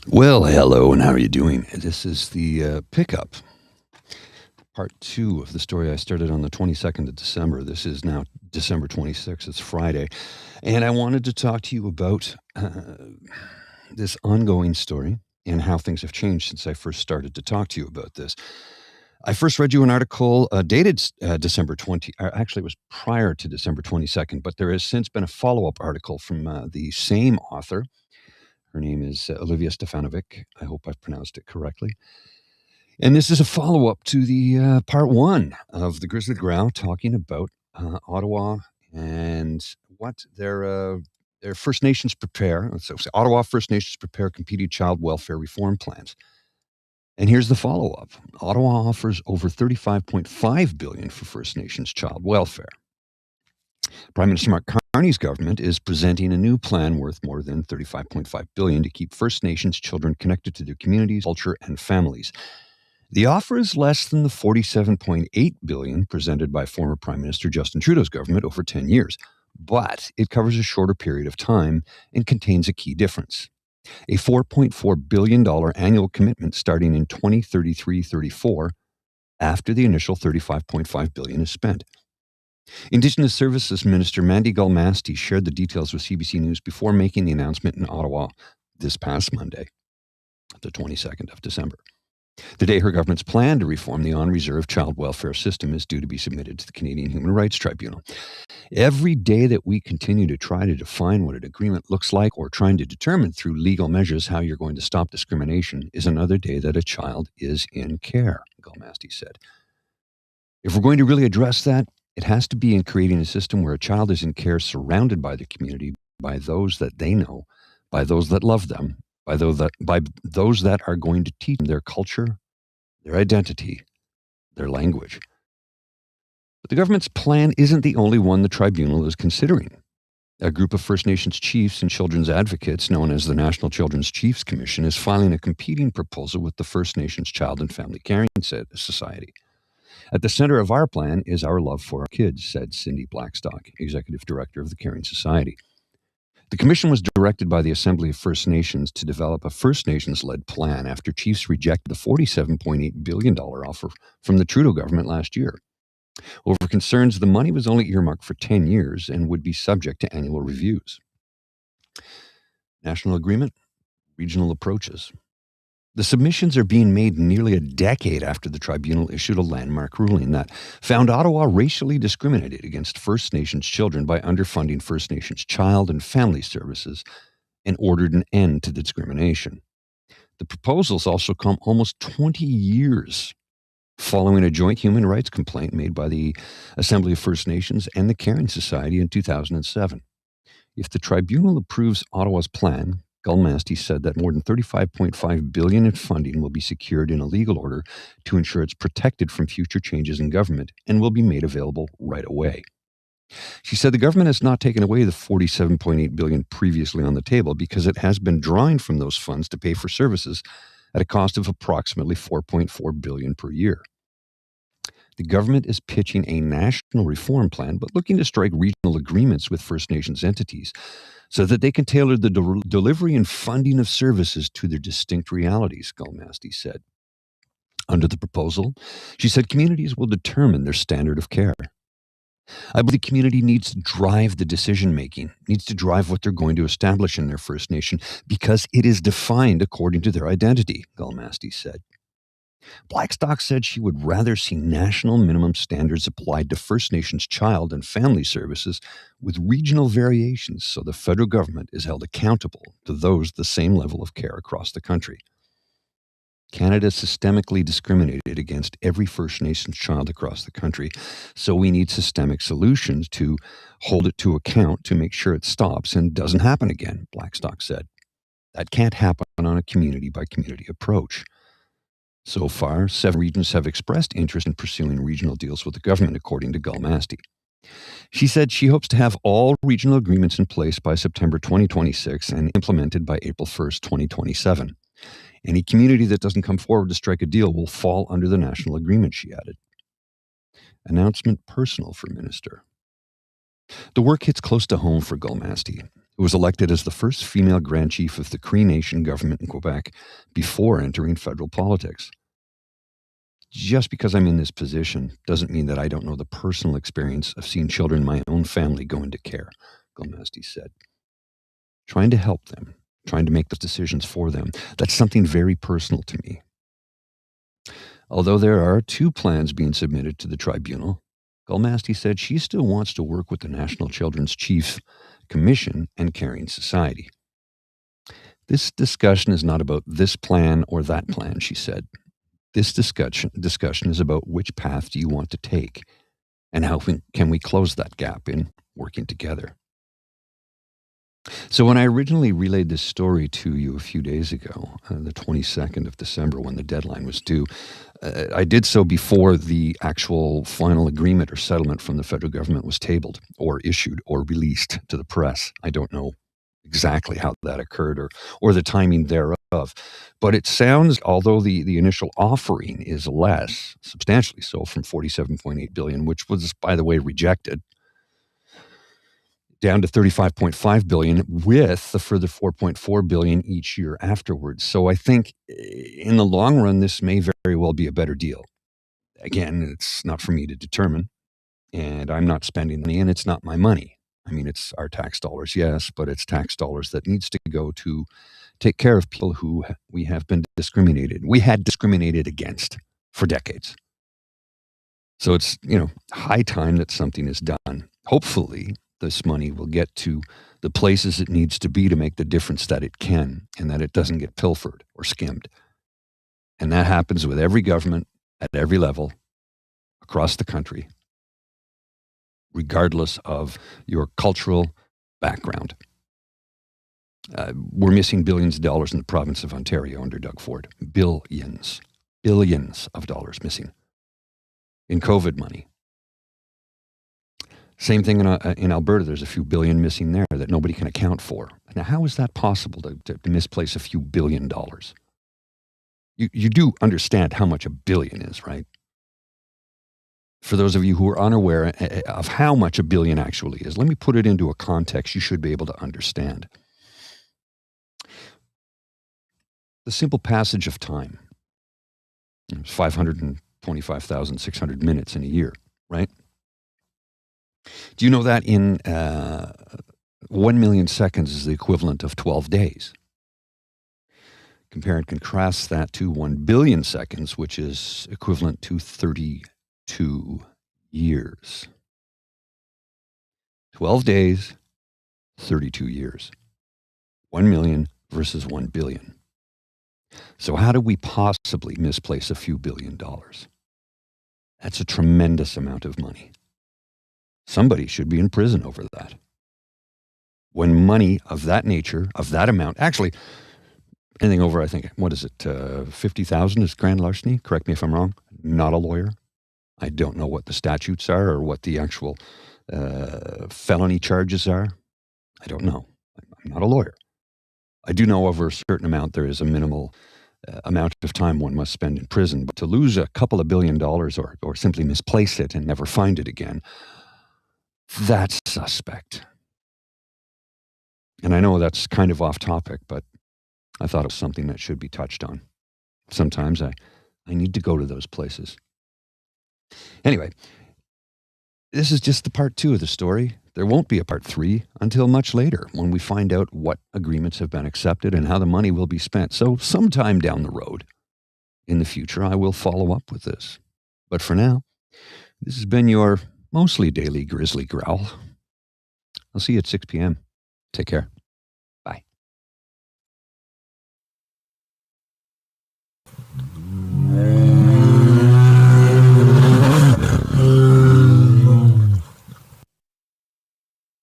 Well, hello, and how are you doing? This is the pickup, part two of the story I started on the 22nd of December. This is now December 26th. It's Friday. And I wanted to talk to you about this ongoing story and how things have changed since I first started to talk to you about this. I first read you an article dated December 20, actually, it was prior to December 22nd, but there has since been a follow up article from the same author. Her name is Olivia Stefanovic. I hope I've pronounced it correctly. And this is a follow up to the part one of the Grizzly Growl, talking about Ottawa and what their First Nations prepare. So Ottawa First Nations prepare competing child welfare reform plans. And here's the follow up. Ottawa offers over $35.5 billion for First Nations child welfare. Prime Minister Mark Carney's government is presenting a new plan worth more than $35.5 billion to keep First Nations children connected to their communities, culture, and families. The offer is less than the $47.8 billion presented by former Prime Minister Justin Trudeau's government over 10 years, but it covers a shorter period of time and contains a key difference. A $4.4 billion annual commitment starting in 2033-34 after the initial $35.5 billion is spent. Indigenous Services Minister Mandy Galmasti shared the details with CBC News before making the announcement in Ottawa this past Monday, the 22nd of December. The day her government's plan to reform the on-reserve child welfare system is due to be submitted to the Canadian Human Rights Tribunal. Every day that we continue to try to define what an agreement looks like or trying to determine through legal measures how you're going to stop discrimination is another day that a child is in care, Galmasti said. If we're going to really address that, it has to be in creating a system where a child is in care surrounded by the community, by those that they know, by those that love them, by those that are going to teach them their culture, their identity, their language. But the government's plan isn't the only one the tribunal is considering. A group of First Nations chiefs and children's advocates, known as the National Children's Chiefs Commission, is filing a competing proposal with the First Nations Child and Family Caring Society. At the center of our plan is our love for our kids, said Cindy Blackstock, executive director of the Caring Society. The commission was directed by the Assembly of First Nations to develop a First Nations-led plan after chiefs rejected the $47.8 billion offer from the Trudeau government last year. Over concerns the money was only earmarked for 10 years and would be subject to annual reviews. National agreement, regional approaches. The submissions are being made nearly a decade after the tribunal issued a landmark ruling that found Ottawa racially discriminated against First Nations children by underfunding First Nations child and family services and ordered an end to the discrimination. The proposals also come almost 20 years following a joint human rights complaint made by the Assembly of First Nations and the Caring Society in 2007. If the tribunal approves Ottawa's plan, Galmasti said that more than $35.5 billion in funding will be secured in a legal order to ensure it's protected from future changes in government and will be made available right away. She said the government has not taken away the $47.8 billion previously on the table because it has been drawing from those funds to pay for services at a cost of approximately $4.4 billion per year. The government is pitching a national reform plan, but looking to strike regional agreements with First Nations entities so that they can tailor the delivery and funding of services to their distinct realities, Galmasti said. Under the proposal, she said communities will determine their standard of care. I believe the community needs to drive the decision-making, needs to drive what they're going to establish in their First Nation because it is defined according to their identity, Galmasti said. Blackstock said she would rather see national minimum standards applied to First Nations child and family services with regional variations so the federal government is held accountable to those the same level of care across the country. Canada systemically discriminated against every First Nations child across the country, so we need systemic solutions to hold it to account to make sure it stops and doesn't happen again, Blackstock said. That can't happen on a community-by-community approach. So far, 7 regions have expressed interest in pursuing regional deals with the government, according to Galmasti. She said she hopes to have all regional agreements in place by September 2026 and implemented by April 1st, 2027. Any community that doesn't come forward to strike a deal will fall under the national agreement, she added. Announcement personal for Minister. The work hits close to home for Galmasti, who was elected as the first female Grand Chief of the Cree Nation government in Quebec before entering federal politics. Just because I'm in this position doesn't mean that I don't know the personal experience of seeing children in my own family go into care, Gomasti said. Trying to help them, trying to make those decisions for them, that's something very personal to me. Although there are 2 plans being submitted to the tribunal, Gomasti said she still wants to work with the National Children's Chief Commission and Caring Society. This discussion is not about this plan or that plan, she said. This discussion is about which path do you want to take and how can we close that gap in working together. So when I originally relayed this story to you a few days ago, the 22nd of December, when the deadline was due, I did so before the actual final agreement or settlement from the federal government was tabled or issued or released to the press. I don't know exactly how that occurred or the timing thereof. But it sounds, although the initial offering is less, substantially so, from $47.8 billion, which was, by the way, rejected, down to $35.5 billion with the further $4.4 billion each year afterwards. So I think in the long run, this may very well be a better deal. Again, it's not for me to determine, and I'm not spending money, and it's not my money. I mean, it's our tax dollars, yes, but it's tax dollars that needs to go to take care of people who we have been discriminated. We had discriminated against for decades. So it's, high time that something is done. Hopefully, this money will get to the places it needs to be to make the difference that it can, and that it doesn't get pilfered or skimmed. And that happens with every government at every level across the country, regardless of your cultural background. We're missing billions of dollars in the province of Ontario under Doug Ford. Billions of dollars missing in COVID money. Same thing in Alberta. There's a few billion missing there that nobody can account for. Now, how is that possible to misplace a few $1 billion? You do understand how much a billion is, right? For those of you who are unaware of how much a billion actually is, let me put it into a context you should be able to understand. The simple passage of time. It's 525,600 minutes in a year, right? Do you know that in 1 million seconds is the equivalent of 12 days? Compare and contrast that to 1 billion seconds, which is equivalent to 32 years. 12 days, 32 years. 1 million versus 1 billion. So how do we possibly misplace a few $1 billion? That's a tremendous amount of money. Somebody should be in prison over that. When money of that nature, of that amount, actually, anything over, I think, 50,000 is grand larceny? Correct me if I'm wrong. Not a lawyer. I don't know what the statutes are or what the actual felony charges are. I don't know. I'm not a lawyer. I do know over a certain amount there is a minimal amount of time one must spend in prison. But to lose a couple of $1 billion or simply misplace it and never find it again, that's suspect. And I know that's kind of off topic, but I thought it was something that should be touched on. Sometimes I need to go to those places. Anyway, this is just the part 2 of the story. There won't be a part 3 until much later when we find out what agreements have been accepted and how the money will be spent. So sometime down the road in the future, I will follow up with this. But for now, this has been your mostly daily Grizzly Growl. I'll see you at 6 p.m. Take care.